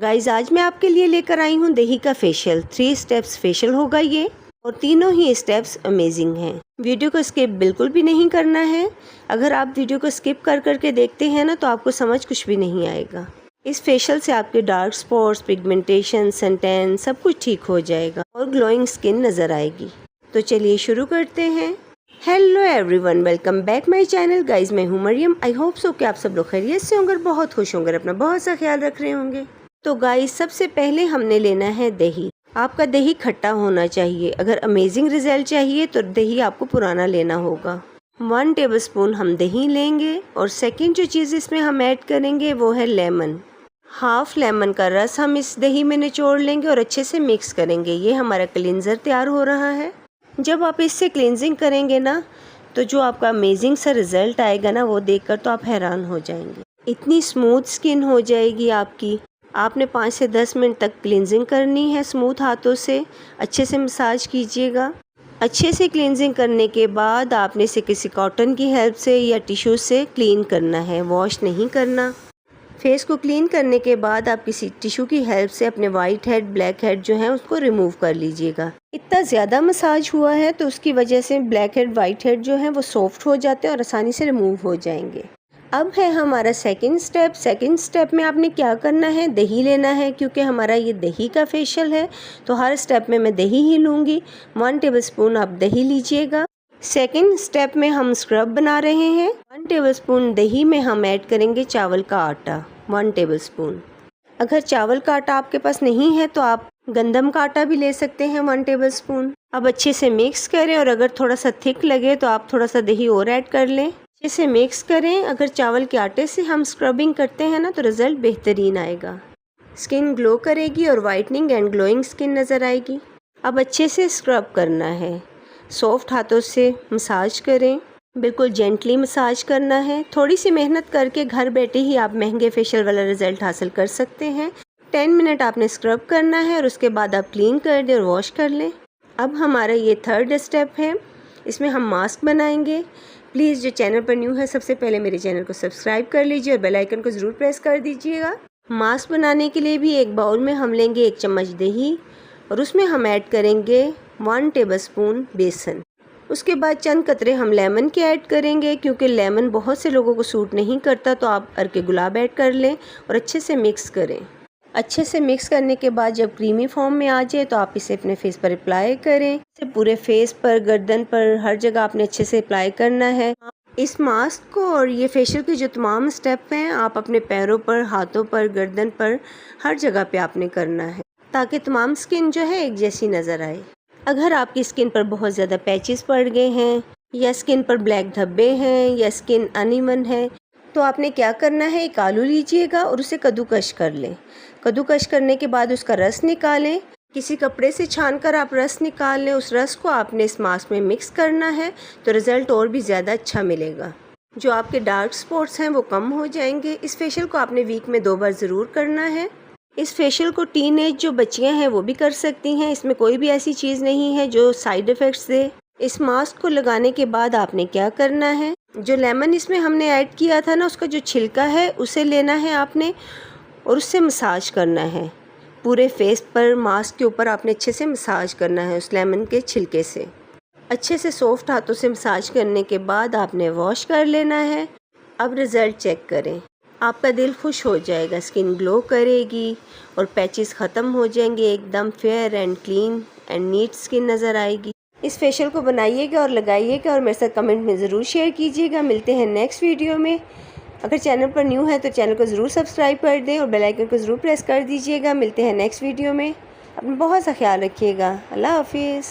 Guys आज मैं आपके लिए लेकर आई हूँ दही का फेशियल। 3 स्टेप्स फेशियल होगा ये, और तीनों ही स्टेप्स अमेजिंग हैं। वीडियो को स्किप बिल्कुल भी नहीं करना है। अगर आप वीडियो को स्किप कर करके देखते हैं ना तो आपको समझ कुछ भी नहीं आएगा। इस फेशियल से आपके डार्क स्पॉट्स, पिगमेंटेशन, सनटैन सब कुछ ठीक हो जाएगा और ग्लोइंग स्किन नज़र आएगी। तो चलिए शुरू करते हैं। Hello everyone, welcome back my channel. Guys मैं हूँ मरियम। आई होप सो कि आप सब लोग खैरियत से होंगे और बहुत खुश होंगे, अपना बहुत सा ख्याल रख रहे होंगे। तो गाइज सबसे पहले हमने लेना है दही। आपका दही खट्टा होना चाहिए। अगर अमेजिंग रिजल्ट चाहिए तो दही आपको पुराना लेना होगा। 1 टेबलस्पून हम दही लेंगे और सेकंड जो चीज़ इसमें हम ऐड करेंगे वो है लेमन। हाफ लेमन का रस हम इस दही में निचोड़ लेंगे और अच्छे से मिक्स करेंगे। ये हमारा क्लींजर तैयार हो रहा है। जब आप इससे क्लींजिंग करेंगे ना तो जो आपका अमेजिंग सा रिजल्ट आएगा ना वो देखकर तो आप हैरान हो जाएंगे। इतनी स्मूथ स्किन हो जाएगी आपकी। आपने 5 से 10 मिनट तक क्लींजिंग करनी है स्मूथ हाथों से। अच्छे से मसाज कीजिएगा। अच्छे से क्लींजिंग करने के बाद आपने इसे किसी कॉटन की हेल्प से या टिश्यू से क्लीन करना है, वॉश नहीं करना। फेस को क्लीन करने के बाद आप किसी टिश्यू की हेल्प से अपने वाइट हेड, ब्लैक हेड जो है उसको रिमूव कर लीजिएगा। इतना ज़्यादा मसाज हुआ है तो उसकी वजह से ब्लैक हेड, वाइट हेड जो है वो सॉफ्ट हो जाते हैं और आसानी से रिमूव हो जाएंगे। अब है हमारा सेकंड स्टेप। सेकंड स्टेप में आपने क्या करना है, दही लेना है। क्योंकि हमारा ये दही का फेशियल है तो हर स्टेप में मैं दही ही लूँगी। 1 टेबलस्पून आप दही लीजिएगा। सेकंड स्टेप में हम स्क्रब बना रहे हैं। 1 टेबलस्पून दही में हम ऐड करेंगे चावल का आटा, 1 टेबलस्पून। अगर चावल का आटा आपके पास नहीं है तो आप गंदम का आटा भी ले सकते हैं, 1 टेबलस्पून। अब अच्छे से मिक्स करें और अगर थोड़ा सा थिक लगे तो आप थोड़ा सा दही और ऐड कर लें। अच्छे से मिक्स करें। अगर चावल के आटे से हम स्क्रबिंग करते हैं ना तो रिज़ल्ट बेहतरीन आएगा। स्किन ग्लो करेगी और वाइटनिंग एंड ग्लोइंग स्किन नज़र आएगी। अब अच्छे से स्क्रब करना है। सॉफ्ट हाथों से मसाज करें, बिल्कुल जेंटली मसाज करना है। थोड़ी सी मेहनत करके घर बैठे ही आप महंगे फेशियल वाला रिजल्ट हासिल कर सकते हैं। 10 मिनट आपने स्क्रब करना है और उसके बाद आप क्लीन कर दें और वॉश कर लें। अब हमारा ये थर्ड स्टेप है, इसमें हम मास्क बनाएंगे। प्लीज़ जो चैनल पर न्यू है सबसे पहले मेरे चैनल को सब्सक्राइब कर लीजिए और बेल आइकन को ज़रूर प्रेस कर दीजिएगा। मास्क बनाने के लिए भी एक बाउल में हम लेंगे 1 चम्मच दही और उसमें हम ऐड करेंगे 1 टेबलस्पून बेसन। उसके बाद चंद कतरे हम लेमन के ऐड करेंगे। क्योंकि लेमन बहुत से लोगों को सूट नहीं करता तो आप अर्के गुलाब ऐड कर लें और अच्छे से मिक्स करें। अच्छे से मिक्स करने के बाद जब क्रीमी फॉर्म में आ जाए तो आप इसे अपने फेस पर अप्लाई करें। इसे पूरे फेस पर, गर्दन पर, हर जगह आपने अच्छे से अप्लाई करना है। इस मास्क को और ये फेशियल के जो तमाम स्टेप हैं आप अपने पैरों पर, हाथों पर, गर्दन पर, हर जगह पे आपने करना है ताकि तमाम स्किन जो है एक जैसी नज़र आए। अगर आपकी स्किन पर बहुत ज़्यादा पैचेस पड़ गए हैं या स्किन पर ब्लैक धब्बे हैं या स्किन अनइवन है तो आपने क्या करना है, एक आलू लीजिएगा और उसे कद्दूकश कर लें। कद्दूकश करने के बाद उसका रस निकालें। किसी कपड़े से छानकर आप रस निकाल लें। उस रस को आपने इस मास्क में मिक्स करना है तो रिज़ल्ट और भी ज़्यादा अच्छा मिलेगा। जो आपके डार्क स्पॉट्स हैं वो कम हो जाएंगे। इस फेशियल को आपने वीक में 2 बार ज़रूर करना है। इस फेशियल को टीनेज जो बच्चियां हैं वो भी कर सकती हैं। इसमें कोई भी ऐसी चीज़ नहीं है जो साइड इफ़ेक्ट्स दे। इस मास्क को लगाने के बाद आपने क्या करना है, जो लेमन इसमें हमने ऐड किया था ना उसका जो छिलका है उसे लेना है आपने और उससे मसाज करना है। पूरे फेस पर, मास्क के ऊपर आपने अच्छे से मसाज करना है उस लेमन के छिलके से। अच्छे से सॉफ्ट हाथों से मसाज करने के बाद आपने वॉश कर लेना है। अब रिज़ल्ट चेक करें, आपका दिल खुश हो जाएगा। स्किन ग्लो करेगी और पैचेस ख़त्म हो जाएंगे। एकदम fair and clean and neat skin नज़र आएगी। इस फेशियल को बनाइएगा और लगाइएगा और मेरे साथ कमेंट में ज़रूर शेयर कीजिएगा। मिलते हैं नेक्स्ट वीडियो में। अगर चैनल पर न्यू है तो चैनल को ज़रूर सब्सक्राइब कर दें और बेल आइकन को ज़रूर प्रेस कर दीजिएगा। मिलते हैं नेक्स्ट वीडियो में। अपना बहुत सा ख्याल रखिएगा। अल्लाह हाफिज़।